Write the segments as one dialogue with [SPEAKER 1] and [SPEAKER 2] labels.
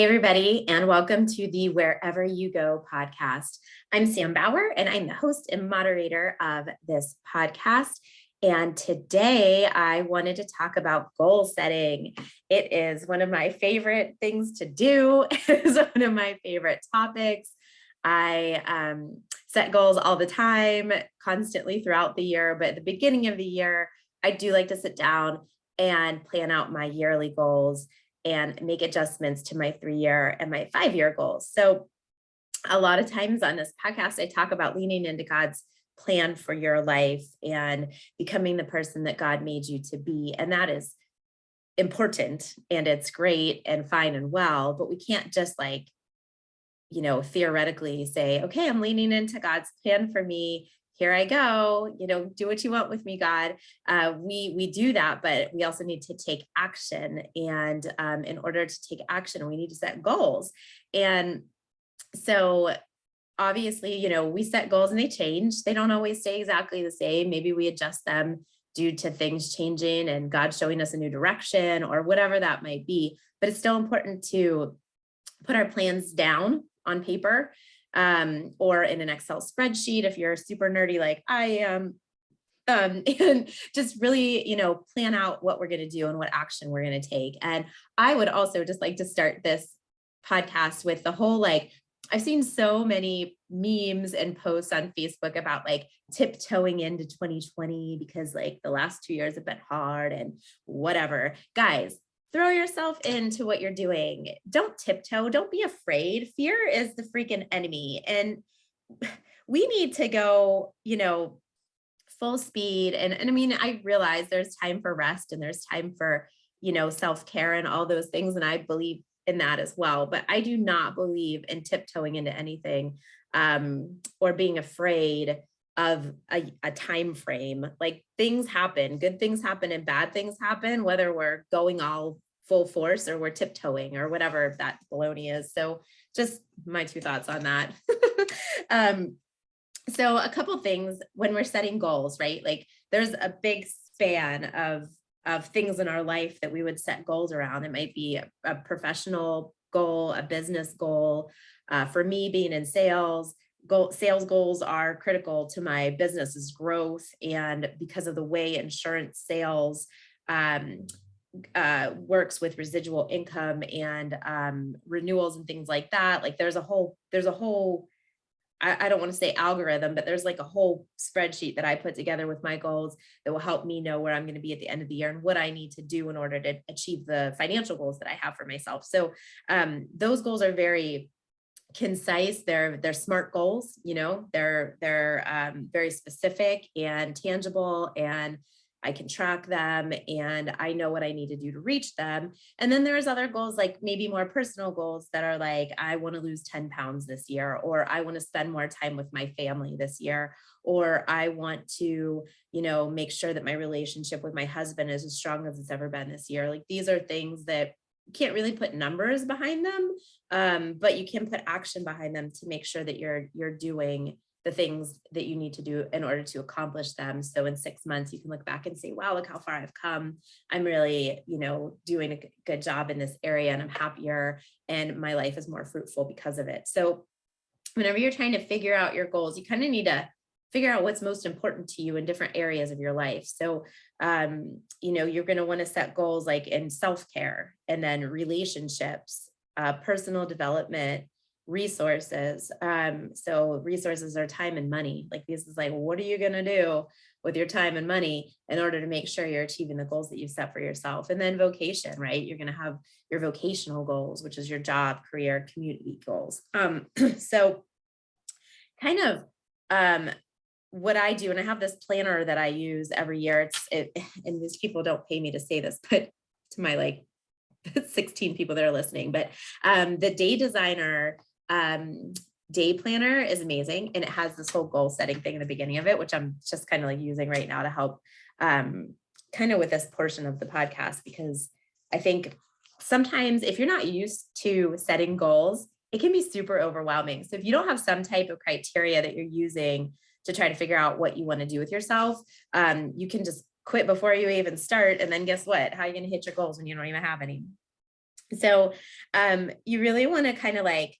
[SPEAKER 1] Hey, everybody, and welcome to the Wherever You Go podcast. I'm Sam Bauer, and I'm the host and moderator of this podcast. And today I wanted to talk about goal setting. It is one of my favorite things to do. It is one of my favorite topics. I set goals all the time, constantly throughout the year, but at the beginning of the year, I do like to sit down and plan out my yearly goals and make adjustments to my 3-year and my 5-year goals. So a lot of times on this podcast, I talk about leaning into God's plan for your life and becoming the person that God made you to be. And that is important and it's great and fine and well, but we can't just theoretically say, okay, I'm leaning into God's plan for me. Here I go, do what you want with me, God. We do that, but we also need to take action. And in order to take action, we need to set goals. And so obviously, we set goals and they change. They don't always stay exactly the same. Maybe we adjust them due to things changing and God showing us a new direction or whatever that might be. But it's still important to put our plans down on paper or in an Excel spreadsheet if you're super nerdy like I am, and just really, plan out what we're going to do and what action we're going to take. And I would also just like to start this podcast with the whole, I've seen so many memes and posts on Facebook about tiptoeing into 2020 because the last 2 years have been hard and whatever. Guys, throw yourself into what you're doing. Don't tiptoe. Don't be afraid. Fear is the freaking enemy. And we need to go, full speed. And I mean, I realize there's time for rest and there's time for, self-care and all those things. And I believe in that as well. But I do not believe in tiptoeing into anything or being afraid of a time frame. Things happen, good things happen and bad things happen, whether we're going all full force or we're tiptoeing or whatever that baloney is. So just my 2 thoughts on that. So a couple things when we're setting goals, right? There's a big span of things in our life that we would set goals around. It might be a professional goal, a business goal. For me, being in sales, sales goals are critical to my business's growth. And because of the way insurance sales works with residual income and renewals and things like that, there's a whole, I don't want to say algorithm, but there's a whole spreadsheet that I put together with my goals that will help me know where I'm going to be at the end of the year and what I need to do in order to achieve the financial goals that I have for myself. So those goals are very concise. They're smart goals, they're very specific and tangible, and I can track them and I know what I need to do to reach them. And then there's other goals, maybe more personal goals that are I want to lose 10 pounds this year, or I want to spend more time with my family this year, or I want to, make sure that my relationship with my husband is as strong as it's ever been this year. These are things that you can't really put numbers behind them, but you can put action behind them to make sure that you're doing the things that you need to do in order to accomplish them. So in 6 months, you can look back and say, wow, look how far I've come. I'm really, doing a good job in this area and I'm happier and my life is more fruitful because of it. So whenever you're trying to figure out your goals, you kind of need to figure out what's most important to you in different areas of your life. So, you're going to want to set goals in self-care and then relationships, personal development, resources. So resources are time and money. This is what are you going to do with your time and money in order to make sure you're achieving the goals that you've set for yourself? And then vocation, right? You're going to have your vocational goals, which is your job, career, community goals. So kind of what I do, and I have this planner that I use every year. And these people don't pay me to say this, but to my 16 people that are listening, but the Day Designer day planner is amazing. And it has this whole goal setting thing in the beginning of it, which I'm just kind of using right now to help kind of with this portion of the podcast, because I think sometimes if you're not used to setting goals, it can be super overwhelming. So if you don't have some type of criteria that you're using to try to figure out what you want to do with yourself, you can just quit before you even start. And then guess what? How are you going to hit your goals when you don't even have any? So you really want to kind of like,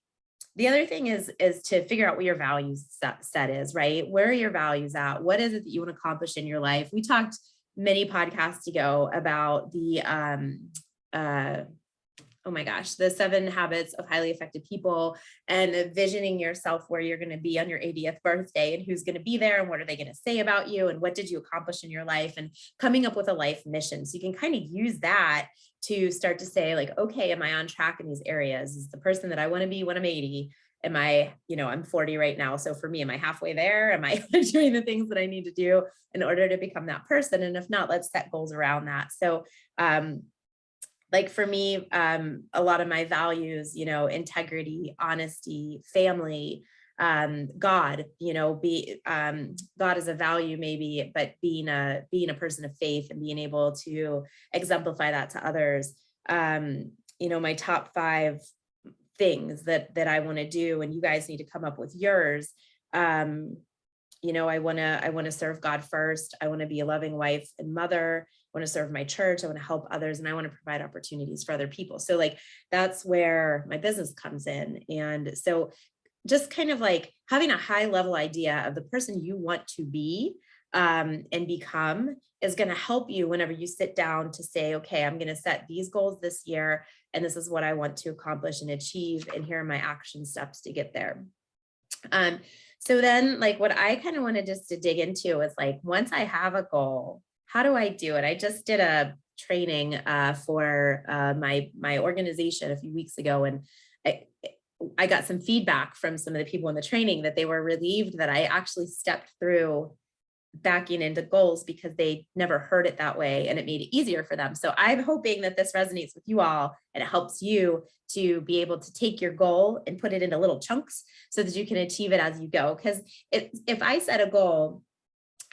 [SPEAKER 1] the other thing is to figure out what your values set is, right? Where are your values at? What is it that you want to accomplish in your life? We talked many podcasts ago about the uh oh my gosh, the 7 habits of highly effective people, and envisioning yourself where you're going to be on your 80th birthday, and who's going to be there, and what are they going to say about you, and what did you accomplish in your life, and coming up with a life mission. So you can kind of use that to start to say like, okay, am I on track in these areas? Is the person that I want to be when I'm 80? Am I, I'm 40 right now. So for me, am I halfway there? Am I doing the things that I need to do in order to become that person? And if not, let's set goals around that. So, like for me, a lot of my values, integrity, honesty, family, God, God is a value maybe, but being a person of faith and being able to exemplify that to others. My top 5 things that I want to do, and you guys need to come up with yours. I want to serve God first. I want to be a loving wife and mother. I want to serve my church. I want to help others, and I want to provide opportunities for other people. So like, that's where my business comes in. And so just kind of like having a high level idea of the person you want to be and become is going to help you whenever you sit down to say, okay, I'm going to set these goals this year, and this is what I want to accomplish and achieve, and here are my action steps to get there. So then like what I kind of wanted just to dig into is like, once I have a goal, how do I do it? I just did a training for my organization a few weeks ago, and I got some feedback from some of the people in the training that they were relieved that I actually stepped through backing into goals because they never heard it that way, and it made it easier for them. So I'm hoping that this resonates with you all, and it helps you to be able to take your goal and put it into little chunks so that you can achieve it as you go. Because if I set a goal,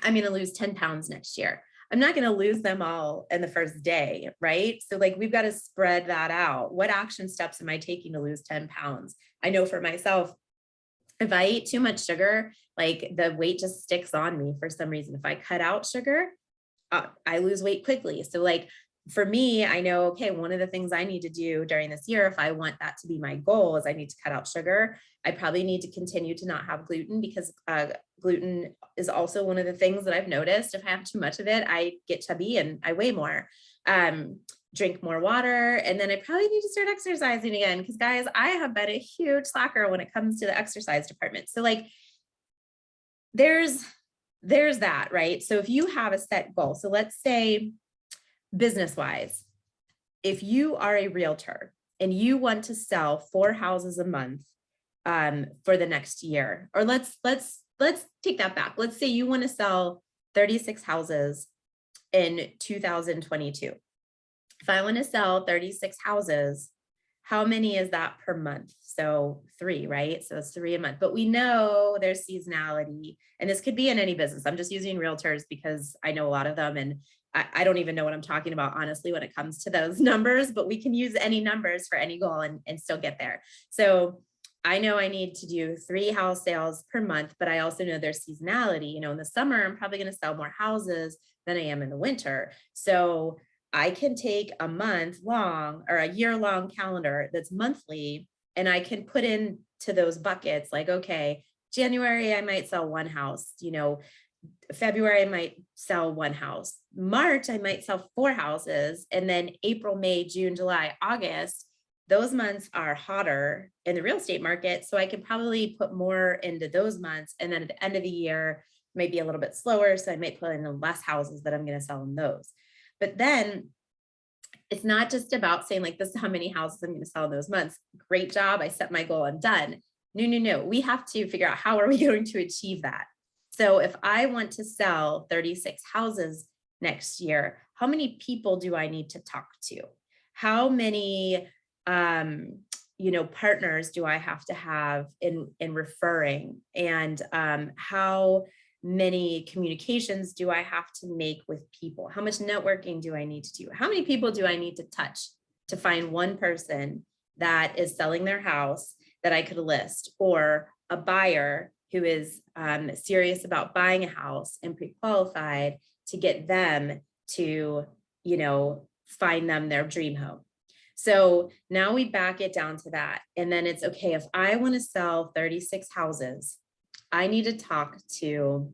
[SPEAKER 1] I'm going to lose 10 pounds next year, I'm not going to lose them all in the first day, right? So like, we've got to spread that out. What action steps am I taking to lose 10 pounds? I know for myself, if I eat too much sugar, like the weight just sticks on me for some reason. If I cut out sugar, I lose weight quickly. So like for me, I know, okay, one of the things I need to do during this year, if I want that to be my goal, is I need to cut out sugar. I probably need to continue to not have gluten, because gluten is also one of the things that I've noticed. If I have too much of it, I get chubby and I weigh more. Drink more water. And then I probably need to start exercising again, because guys, I have been a huge slacker when it comes to the exercise department. So like, there's that, right? So if you have a set goal, so let's say business wise, if you are a realtor and you want to sell 4 houses a month for the next year, or let's take that back. Let's say you want to sell 36 houses in 2022. If I want to sell 36 houses, how many is that per month? So 3, right? So it's 3 a month, but we know there's seasonality, and this could be in any business. I'm just using realtors because I know a lot of them, and I don't even know what I'm talking about, honestly, when it comes to those numbers, but we can use any numbers for any goal and still get there. So I know I need to do 3 house sales per month, but I also know there's seasonality. In the summer, I'm probably going to sell more houses than I am in the winter. So I can take a month long or a year long calendar that's monthly, and I can put in to those buckets like, okay, January, I might sell 1 house, February, I might sell 1 house, March, I might sell 4 houses. And then April, May, June, July, August, those months are hotter in the real estate market. So I can probably put more into those months. And then at the end of the year, might be a little bit slower. So I might put in less houses that I'm going to sell in those. But then it's not just about saying like, this is how many houses I'm going to sell in those months. Great job. I set my goal. I'm done. No. We have to figure out, how are we going to achieve that? So if I want to sell 36 houses next year, how many people do I need to talk to? How many, partners do I have to have in referring? And how many communications do I have to make with people? How much networking do I need to do? How many people do I need to touch to find one person that is selling their house that I could list, or a buyer who is serious about buying a house and pre-qualified to get them to, find them their dream home? So now we back it down to that. And then it's okay, if I want to sell 36 houses, I need to talk to,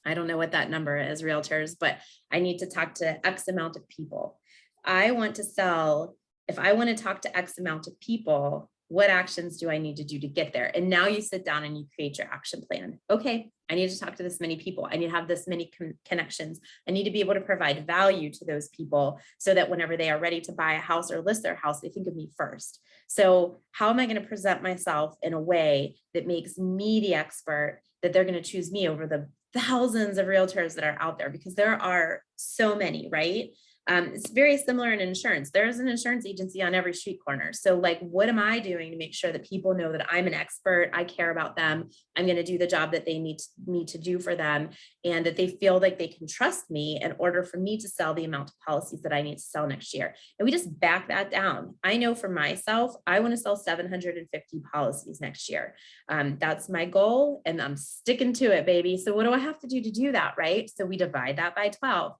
[SPEAKER 1] I don't know what that number is, realtors, but I need to talk to X amount of people. I want to sell, if I want to talk to X amount of people, what actions do I need to do to get there? And now you sit down and you create your action plan. Okay, I need to talk to this many people. I need to have this many connections. I need to be able to provide value to those people so that whenever they are ready to buy a house or list their house, they think of me first. So how am I going to present myself in a way that makes me the expert, that they're going to choose me over the thousands of realtors that are out there, because there are so many, right? It's very similar in insurance. There's an insurance agency on every street corner. So like, what am I doing to make sure that people know that I'm an expert? I care about them. I'm going to do the job that they need me to do for them, and that they feel like they can trust me in order for me to sell the amount of policies that I need to sell next year. And we just back that down. I know for myself, I want to sell 750 policies next year. That's my goal, and I'm sticking to it, baby. So what do I have to do to do that, right? So we divide that by 12.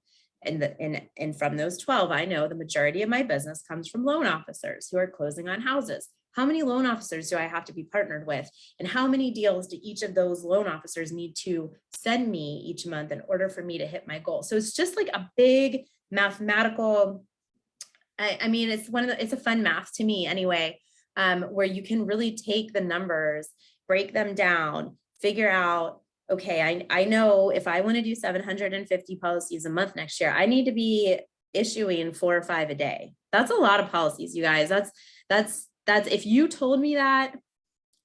[SPEAKER 1] And from those 12, I know the majority of my business comes from loan officers who are closing on houses. How many loan officers do I have to be partnered with? And how many deals do each of those loan officers need to send me each month in order for me to hit my goal? So it's just like a big mathematical, I mean, it's a fun math to me anyway, where you can really take the numbers, break them down, figure out, okay, I know if I want to do 750 policies a month next year, I need to be issuing 4 or 5 a day. That's a lot of policies, you guys. That's if you told me that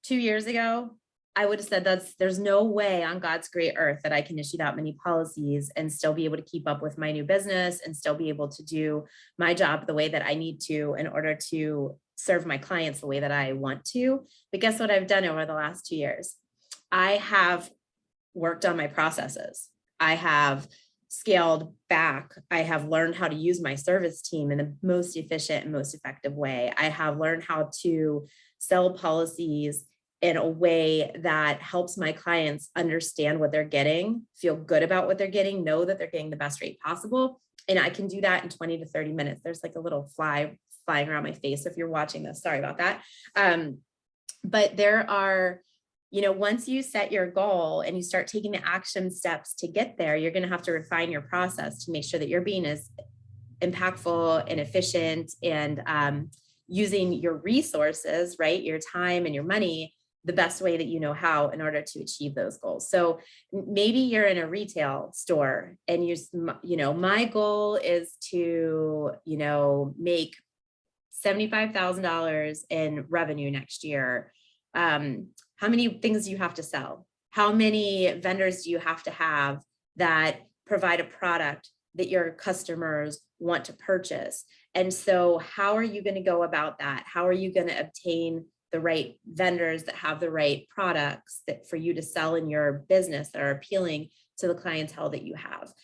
[SPEAKER 1] 2 years ago, I would have said there's no way on God's great earth that I can issue that many policies and still be able to keep up with my new business and still be able to do my job the way that I need to in order to serve my clients the way that I want to. But guess what I've done over the last 2 years? I have worked on my processes. I have scaled back. I have learned how to use my service team in the most efficient and most effective way. I have learned how to sell policies in a way that helps my clients understand what they're getting, feel good about what they're getting, know that they're getting the best rate possible. And I can do that in 20 to 30 minutes. There's like a little fly flying around my face. If you're watching this, sorry about that. But there are, once you set your goal and you start taking the action steps to get there, you're going to have to refine your process to make sure that you're being as impactful and efficient and using your resources, right? Your time and your money the best way that you know how in order to achieve those goals. So maybe you're in a retail store and my goal is to, make $75,000 in revenue next year. How many things do you have to sell? How many vendors do you have to have that provide a product that your customers want to purchase? And so how are you going to go about that? How are you going to obtain the right vendors that have the right products that for you to sell in your business that are appealing to the clientele that you have?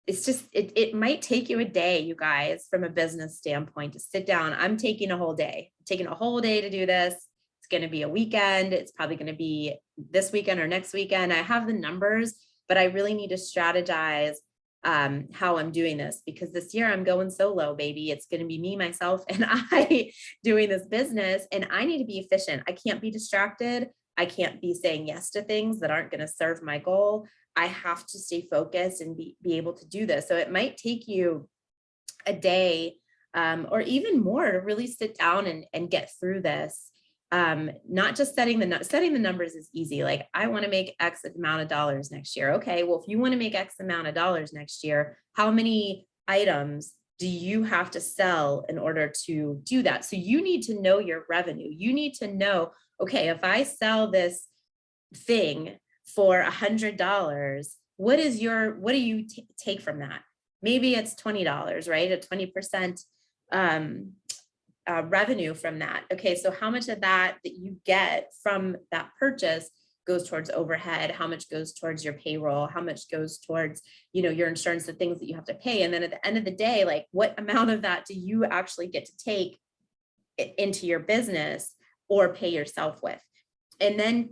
[SPEAKER 1] It might take you a day, you guys, from a business standpoint to sit down. I'm taking a whole day, to do this. It's going to be a weekend. It's probably going to be this weekend or next weekend. I have the numbers, but I really need to strategize how I'm doing this, because this year I'm going solo, baby. It's going to be me, myself, and I doing this business, and I need to be efficient. I can't be distracted. I can't be saying yes to things that aren't going to serve my goal. I have to stay focused and be able to do this. So it might take you a day or even more to really sit down and get through this. Not just setting the numbers is easy. Like, I want to make X amount of dollars next year. Okay, well, if you want to make X amount of dollars next year, how many items do you have to sell in order to do that? So you need to know your revenue. You need to know, okay, if I sell this thing for $100, what do you take from that? Maybe it's $20, right? A 20% revenue from that. Okay, so how much of that you get from that purchase goes towards overhead? How much goes towards your payroll? How much goes towards, your insurance, the things that you have to pay? And then at the end of the day, like, what amount of that do you actually get to take into your business or pay yourself with? And then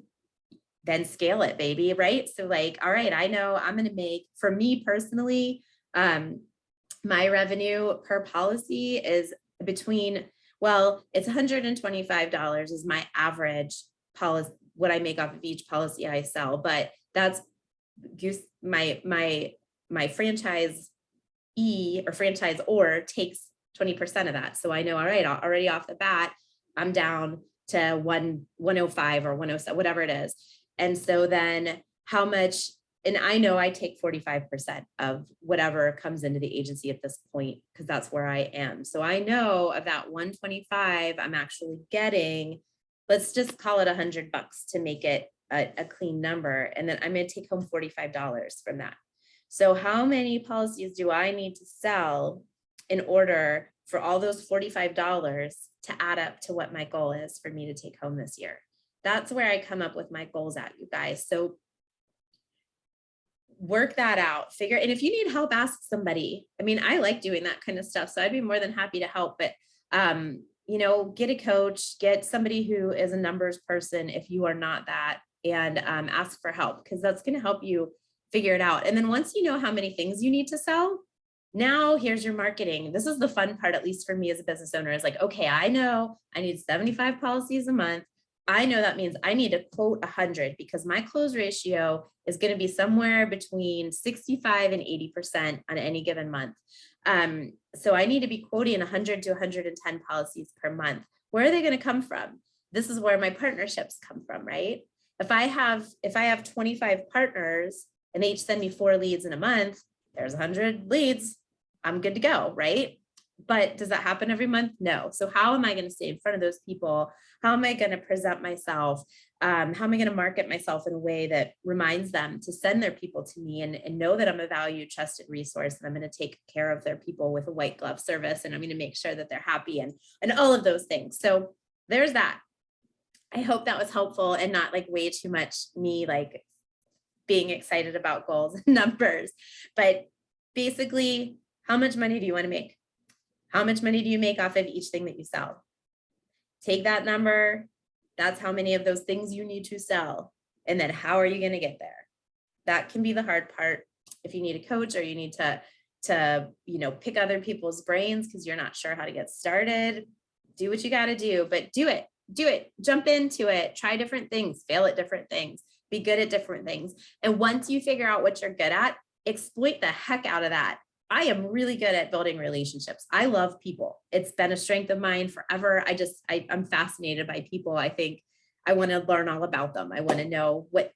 [SPEAKER 1] scale it, baby, right? So like, all right, I know I'm going to make, for me personally, My revenue per policy is between, well, it's $125 is my average policy, what I make off of each policy I sell, but that's my franchise or franchisor takes 20% of that. So I know, all right, already off the bat, I'm down to 105 or 107, whatever it is. And so then how much, and I know I take 45% of whatever comes into the agency at this point, because that's where I am. So I know of that 125, I'm actually getting, let's just call it $100 to make it a clean number. And then I'm going to take home $45 from that. So how many policies do I need to sell in order for all those $45 to add up to what my goal is for me to take home this year? That's where I come up with my goals at, you guys. So work that out, and if you need help, ask somebody. I mean, I like doing that kind of stuff, so I'd be more than happy to help, but get a coach, get somebody who is a numbers person if you are not that, and ask for help, because that's going to help you figure it out. And then once you know how many things you need to sell, now here's your marketing. This is the fun part, at least for me as a business owner, is like, okay, I know I need 75 policies a month. I know that means I need to quote 100 because my close ratio is going to be somewhere between 65 and 80% on any given month. So I need to be quoting 100 to 110 policies per month. Where are they going to come from? This is where my partnerships come from, right? If I have 25 partners and they each send me 4 leads in a month, there's 100 leads, I'm good to go, right? But does that happen every month? No. So how am I going to stay in front of those people? How am I going to present myself? How am I going to market myself in a way that reminds them to send their people to me and know that I'm a valued, trusted resource, and I'm going to take care of their people with a white glove service, and I'm going to make sure that they're happy and all of those things. So there's that. I hope that was helpful and not like way too much me like being excited about goals and numbers. But basically, how much money do you want to make? How much money do you make off of each thing that you sell? Take that number. That's how many of those things you need to sell. And then how are you going to get there? That can be the hard part. If you need a coach or you need to pick other people's brains because you're not sure how to get started, do what you got to do, but do it. Jump into it. Try different things. Fail at different things. Be good at different things. And once you figure out what you're good at, exploit the heck out of that. I am really good at building relationships. I love people. It's been a strength of mine forever. I'm fascinated by people. I think I want to learn all about them. I want to know what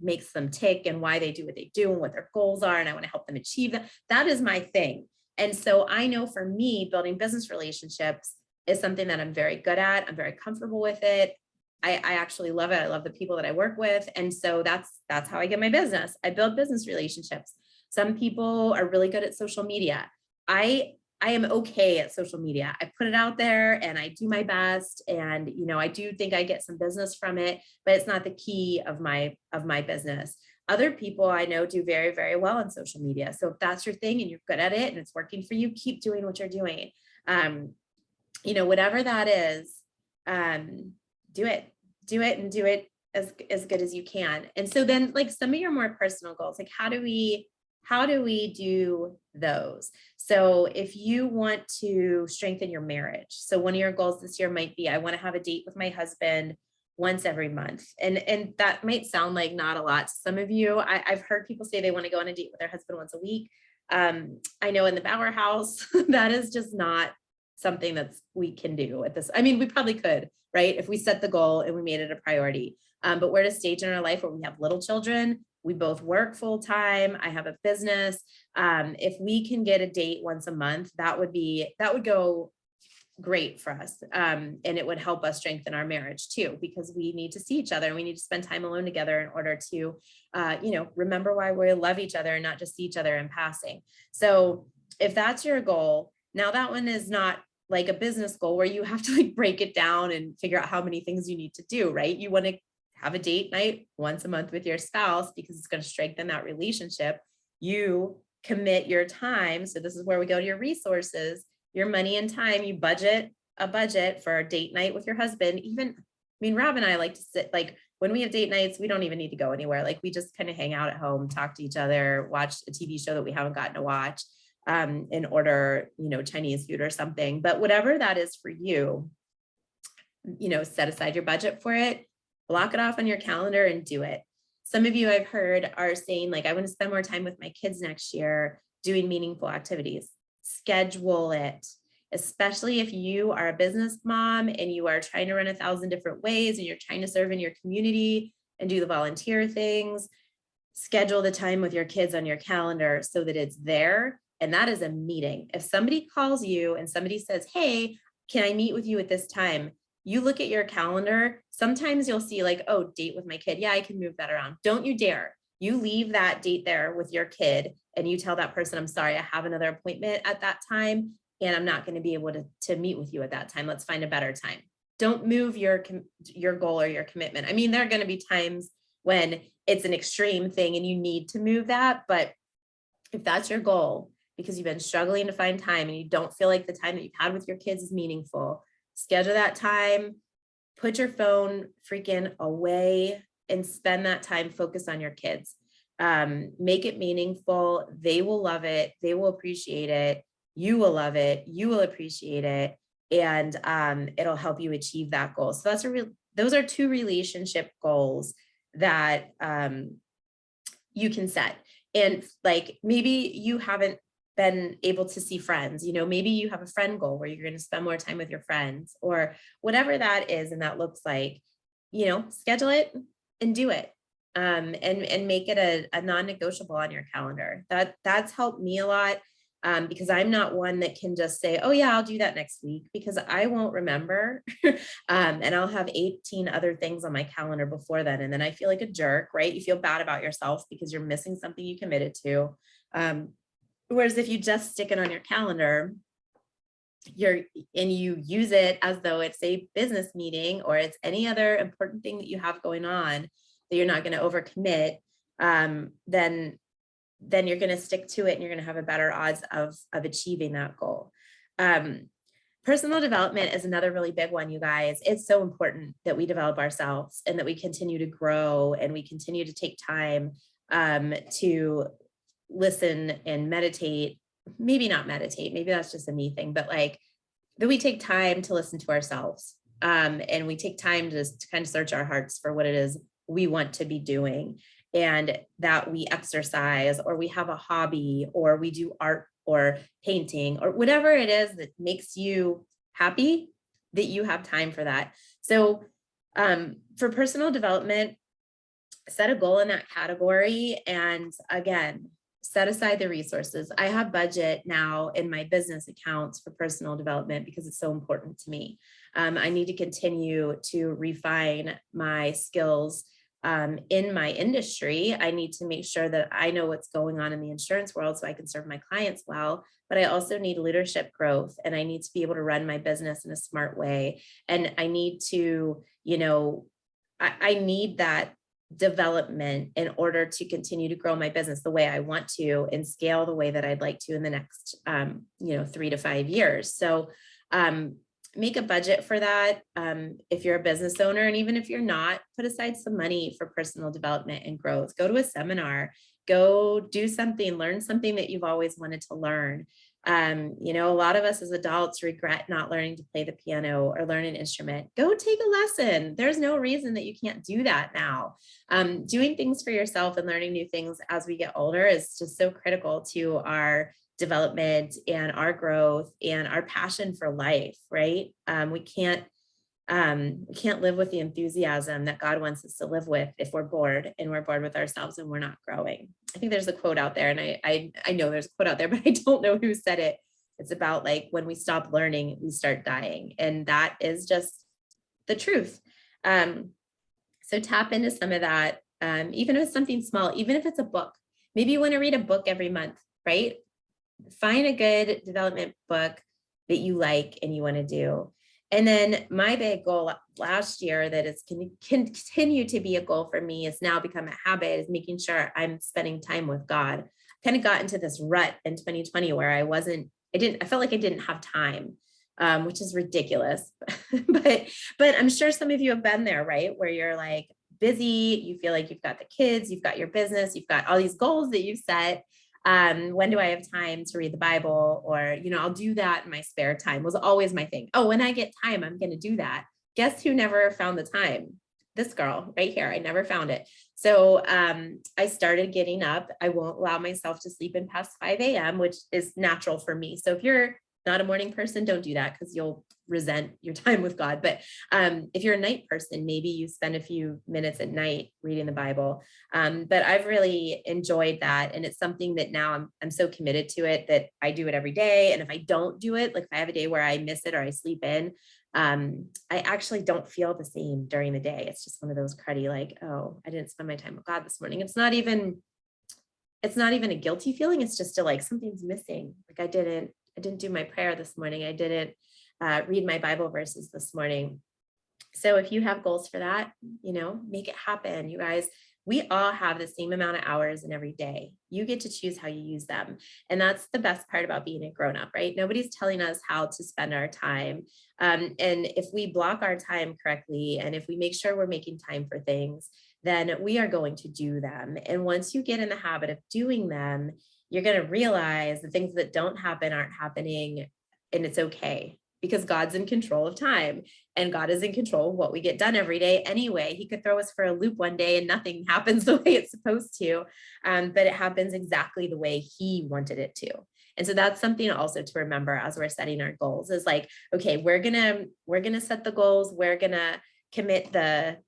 [SPEAKER 1] makes them tick and why they do what they do and what their goals are. And I want to help them achieve that. That is my thing. And so I know for me, building business relationships is something that I'm very good at. I'm very comfortable with it. I actually love it. I love the people that I work with. And so that's how I get my business. I build business relationships. Some people are really good at social media. I am okay at social media. I put it out there and I do my best. And, I do think I get some business from it, but it's not the key of my business. Other people I know do very, very well on social media. So if that's your thing and you're good at it and it's working for you, keep doing what you're doing. Whatever that is, do it and do it as good as you can. And so then like some of your more personal goals, like how do we do those? So if you want to strengthen your marriage, so one of your goals this year might be, I want to have a date with my husband once every month. And that might sound like not a lot to some of you. I've heard people say they want to go on a date with their husband once a week. I know in the Bauer house, that is just not something we can do at this. I mean, we probably could, right? If we set the goal and we made it a priority. But we're at a stage in our life where we have little children. We both work full time. I have a business. If we can get a date once a month, that would go great for us. And it would help us strengthen our marriage too, because we need to see each other and we need to spend time alone together in order to, remember why we love each other and not just see each other in passing. So if that's your goal, now that one is not like a business goal where you have to like break it down and figure out how many things you need to do, right? You want to have a date night once a month with your spouse because it's going to strengthen that relationship. You commit your time. So this is where we go to your resources, your money and time. You budget a budget for a date night with your husband. Rob and I like to sit, like when we have date nights, we don't even need to go anywhere. Like we just kind of hang out at home, talk to each other, watch a TV show that we haven't gotten to watch. and order, Chinese food or something. But whatever that is for you, set aside your budget for it, block it off on your calendar and do it. Some of you I've heard are saying, like, I want to spend more time with my kids next year doing meaningful activities. Schedule it, especially if you are a business mom and you are trying to run 1,000 different ways and you're trying to serve in your community and do the volunteer things. Schedule the time with your kids on your calendar so that it's there. And that is a meeting. If somebody calls you and somebody says, hey, can I meet with you at this time? You look at your calendar. Sometimes you'll see like, oh, date with my kid. Yeah, I can move that around. Don't you dare. You leave that date there with your kid and you tell that person, I'm sorry, I have another appointment at that time and I'm not going to be able to meet with you at that time. Let's find a better time. Don't move your goal or your commitment. I mean, there are going to be times when it's an extreme thing and you need to move that. But if that's your goal, because you've been struggling to find time and you don't feel like the time that you've had with your kids is meaningful, schedule that time, put your phone freaking away and spend that time focused on your kids. Make it meaningful. They will love it. They will appreciate it. You will love it. You will appreciate it. And it'll help you achieve that goal. So those are 2 relationship goals that you can set. And like, maybe you haven't been able to see friends, maybe you have a friend goal where you're going to spend more time with your friends or whatever that is. And that looks like, schedule it and do it. And make it a non-negotiable on your calendar. That's helped me a lot. Because I'm not one that can just say, oh yeah, I'll do that next week, because I won't remember. And I'll have 18 other things on my calendar before then. And then I feel like a jerk, right? You feel bad about yourself because you're missing something you committed to. Whereas if you just stick it on your calendar, you use it as though it's a business meeting or it's any other important thing that you have going on that you're not going to overcommit, then you're going to stick to it and you're going to have a better odds of achieving that goal. Personal development is another really big one, you guys. It's so important that we develop ourselves and that we continue to grow and we continue to take time to listen and meditate. Maybe not meditate, maybe that's just a me thing, but like that we take time to listen to ourselves and we take time to kind of search our hearts for what it is we want to be doing, and that we exercise or we have a hobby or we do art or painting or whatever it is that makes you happy, that you have time for that. So for personal development, set a goal in that category. And again, set aside the resources. I have budget now in my business accounts for personal development because it's so important to me. I need to continue to refine my skills in my industry. I need to make sure that I know what's going on in the insurance world so I can serve my clients well, but I also need leadership growth and I need to be able to run my business in a smart way. And I need to, I need that development in order to continue to grow my business the way I want to and scale the way that I'd like to in the next, 3 to 5 years. So, make a budget for that. If you're a business owner, and even if you're not, put aside some money for personal development and growth. Go to a seminar, go do something, learn something that you've always wanted to learn. A lot of us as adults regret not learning to play the piano or learn an instrument. Go take a lesson. There's no reason that you can't do that now. Doing things for yourself and learning new things as we get older is just so critical to our development and our growth and our passion for life, right? We can't live with the enthusiasm that God wants us to live with if we're bored and we're bored with ourselves and we're not growing. I think there's a quote out there, and I know there's a quote out there, but I don't know who said it. It's about like, when we stop learning, we start dying. And that is just the truth. So tap into some of that, even if it's something small, even if it's a book. Maybe you want to read a book every month, right? Find a good development book that you like and you want to do. And then my big goal last year that is can continue to be a goal for me, is now become a habit, is making sure I'm spending time with God. I kind of got into this rut in 2020 where I felt like I didn't have time, which is ridiculous. but I'm sure some of you have been there, right? Where you're like busy, you feel like you've got the kids, you've got your business, you've got all these goals that you've set. When do I have time to read the Bible? Or, I'll do that in my spare time was always my thing. Oh, when I get time, I'm going to do that. Guess who never found the time? This girl right here. I never found it. So I started getting up. I won't allow myself to sleep in past 5 a.m., which is natural for me. So if you're not a morning person, don't do that because you'll resent your time with God. But if you're a night person, maybe you spend a few minutes at night reading the Bible. But I've really enjoyed that. And it's something that now I'm so committed to it that I do it every day. And if I don't do it, like if I have a day where I miss it or I sleep in, I actually don't feel the same during the day. It's just one of those cruddy, like, oh, I didn't spend my time with God this morning. It's not even a guilty feeling. It's just like something's missing. Like I didn't do my prayer this morning. I didn't read my Bible verses this morning. So if you have goals for that, make it happen. You guys, we all have the same amount of hours in every day. You get to choose how you use them. And that's the best part about being a grown-up, right? Nobody's telling us how to spend our time. And if we block our time correctly, and if we make sure we're making time for things, then we are going to do them. And once you get in the habit of doing them, you're going to realize the things that don't happen aren't happening, and it's okay because God's in control of time and God is in control of what we get done every day. Anyway, he could throw us for a loop one day and nothing happens the way it's supposed to, but it happens exactly the way he wanted it to. And so that's something also to remember as we're setting our goals is like, okay, we're going to set the goals. We're going to commit the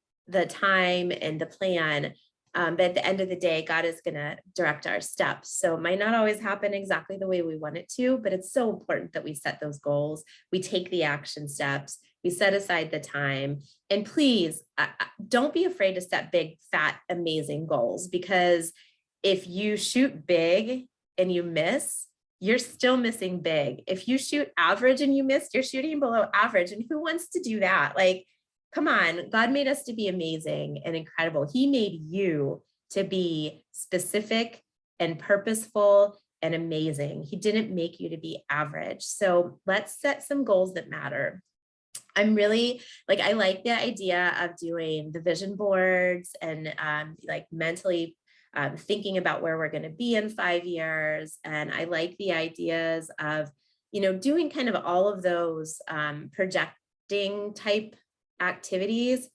[SPEAKER 1] time and the plan. But at the end of the day, God is going to direct our steps. So it might not always happen exactly the way we want it to, but it's so important that we set those goals. We take the action steps. We set aside the time. And please don't be afraid to set big, fat, amazing goals, because if you shoot big and you miss, you're still missing big. If you shoot average and you miss, you're shooting below average. And who wants to do that? Like, come on, God made us to be amazing and incredible. He made you to be specific and purposeful and amazing. He didn't make you to be average. So let's set some goals that matter. I'm really I like the idea of doing the vision boards and like mentally thinking about where we're going to be in 5 years. And I like the ideas of, doing kind of all of those projecting type activities,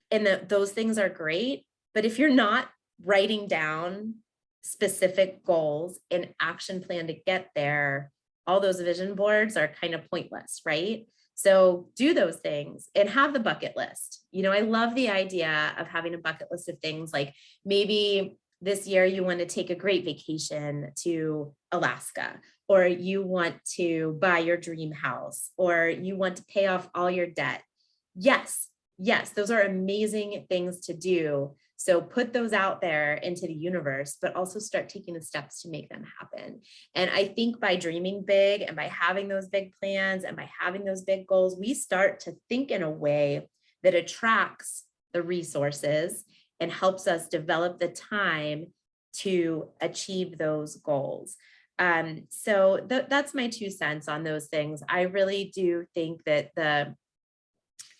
[SPEAKER 1] and those things are great. But if you're not writing down specific goals and action plan to get there, all those vision boards are kind of pointless, right? So do those things and have the bucket list. I love the idea of having a bucket list of things, like maybe this year you want to take a great vacation to Alaska, or you want to buy your dream house, or you want to pay off all your debt. Yes, those are amazing things to do. So put those out there into the universe, but also start taking the steps to make them happen. And I think by dreaming big and by having those big plans and by having those big goals, we start to think in a way that attracts the resources and helps us develop the time to achieve those goals. So that's my 2 cents on those things. I really do think that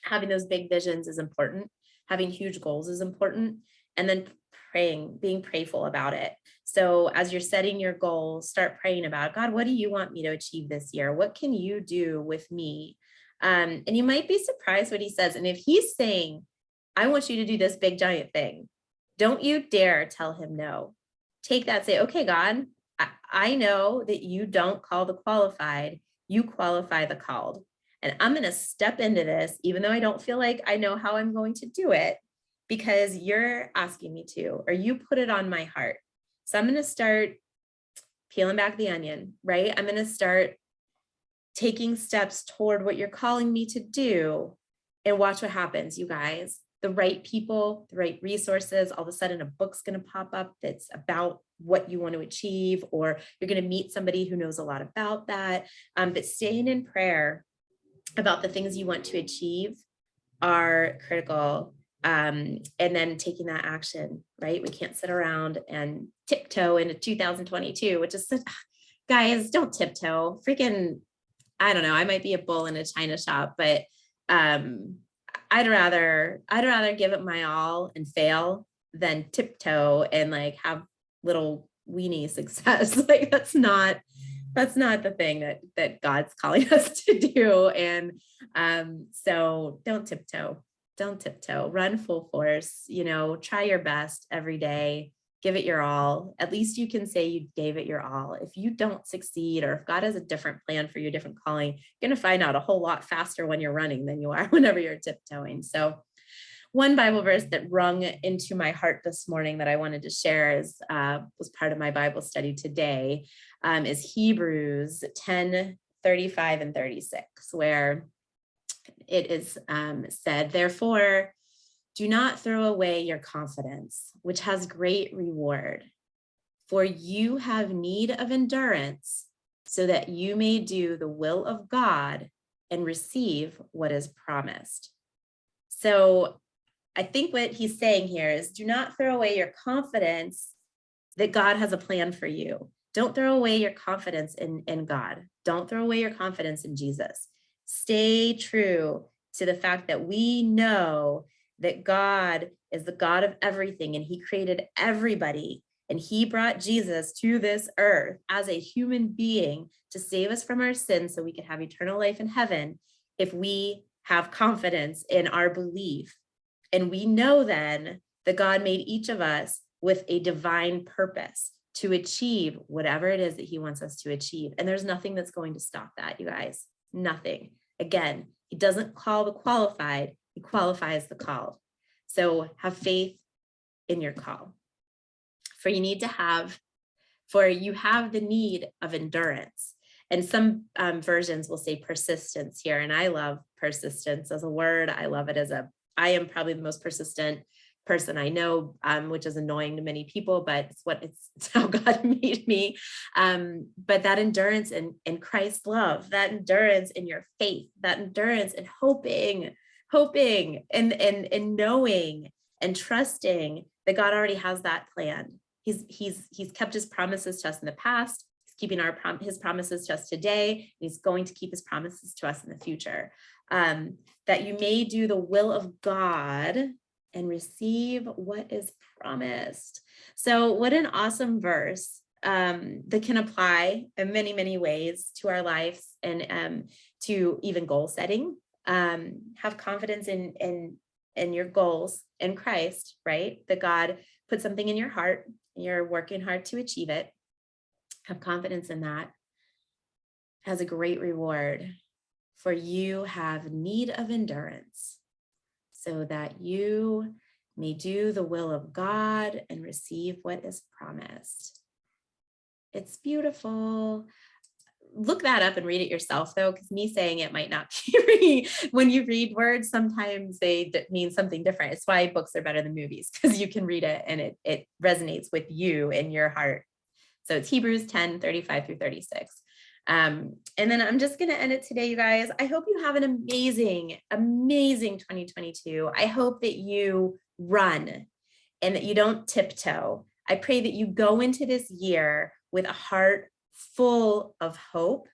[SPEAKER 1] having those big visions is important. Having huge goals is important. And then being prayerful about it. So as you're setting your goals, start praying about, God, what do you want me to achieve this year? What can you do with me? And you might be surprised what he says. And if he's saying, I want you to do this big giant thing, don't you dare tell him no. Take that, say, okay, God, I know that you don't call the qualified, you qualify the called. And I'm going to step into this, even though I don't feel like I know how I'm going to do it, because you're asking me to, or you put it on my heart. So I'm going to start peeling back the onion, right? I'm going to start taking steps toward what you're calling me to do, and watch what happens, you guys. The right people, the right resources, all of a sudden a book's going to pop up that's about what you want to achieve, or you're going to meet somebody who knows a lot about that. But staying in prayer about the things you want to achieve are critical. And then taking that action, right? We can't sit around and tiptoe into 2022, which is guys, don't tiptoe. Freaking, I don't know. I might be a bull in a china shop, but I'd rather give it my all and fail than tiptoe and have little weenie success. Like that's not the thing that God's calling us to do. And so don't tiptoe, run full force, try your best every day, give it your all. At least you can say you gave it your all. If you don't succeed, or if God has a different plan for you, a different calling, you're going to find out a whole lot faster when you're running than you are whenever you're tiptoeing. So one Bible verse that rung into my heart this morning that I wanted to share was part of my Bible study today, is Hebrews 10:35 and 36, where it is said, therefore, do not throw away your confidence, which has great reward, for you have need of endurance, so that you may do the will of God and receive what is promised. So I think what he's saying here is, do not throw away your confidence that God has a plan for you. Don't throw away your confidence in God. Don't throw away your confidence in Jesus. Stay true to the fact that we know that God is the God of everything, and he created everybody, and he brought Jesus to this earth as a human being to save us from our sins so we could have eternal life in heaven if we have confidence in our belief. And we know then that God made each of us with a divine purpose to achieve whatever it is that he wants us to achieve. And there's nothing that's going to stop that, you guys. Nothing. Again, he doesn't call the qualified, he qualifies the called. So have faith in your call. For you have the need of endurance. And some versions will say persistence here. And I love persistence as a word. I love it I am probably the most persistent person I know, which is annoying to many people, but it's how God made me. But that endurance in Christ's love, that endurance in your faith, that endurance in hoping and knowing and trusting that God already has that plan. He's kept his promises to us in the past. He's keeping his promises to us today. He's going to keep his promises to us in the future. That you may do the will of God and receive what is promised. So what an awesome verse that can apply in many, many ways to our lives and to even goal setting. Have confidence in your goals in Christ, right? That God put something in your heart, and you're working hard to achieve it. Have confidence in that. Has a great reward. For you have need of endurance, so that you may do the will of God and receive what is promised. It's beautiful. Look that up and read it yourself, though, because me saying it might not be when you read words, sometimes they mean something different. It's why books are better than movies, because you can read it and it resonates with you in your heart. So it's Hebrews 10:35 through 36. And then I'm just going to end it today, you guys. I hope you have an amazing, amazing 2022. I hope that you run and that you don't tiptoe. I pray that you go into this year with a heart full of hope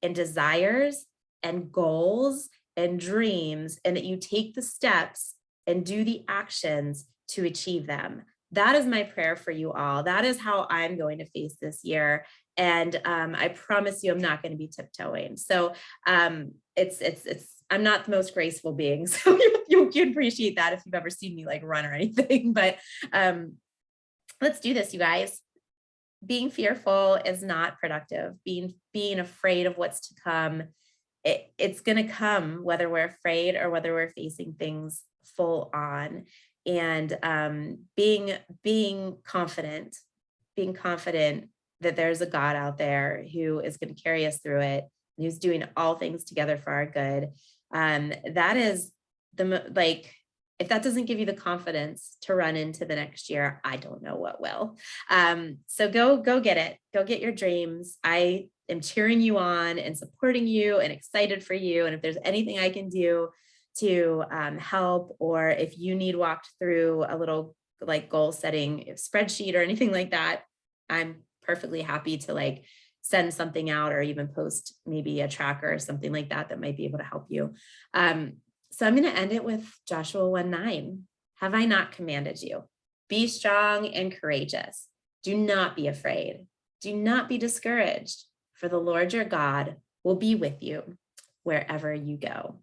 [SPEAKER 1] and desires and goals and dreams, and that you take the steps and do the actions to achieve them. That is my prayer for you all. That is how I'm going to face this year. And I promise you, I'm not going to be tiptoeing. So I'm not the most graceful being. So you can appreciate that if you've ever seen me like run or anything. But let's do this, you guys. Being fearful is not productive. Being afraid of what's to come, it's going to come whether we're afraid or whether we're facing things full on. And being confident that there's a God out there who is going to carry us through it, and who's doing all things together for our good. That is if that doesn't give you the confidence to run into the next year, I don't know what will. So go get it. Go get your dreams. I am cheering you on and supporting you and excited for you. And if there's anything I can do to help, or if you need walked through a little like goal setting spreadsheet or anything like that, I'm perfectly happy to send something out, or even post maybe a tracker or something like that might be able to help you. So I'm going to end it with Joshua 1:9. Have I not commanded you? Be strong and courageous. Do not be afraid. Do not be discouraged, for the Lord your God will be with you wherever you go.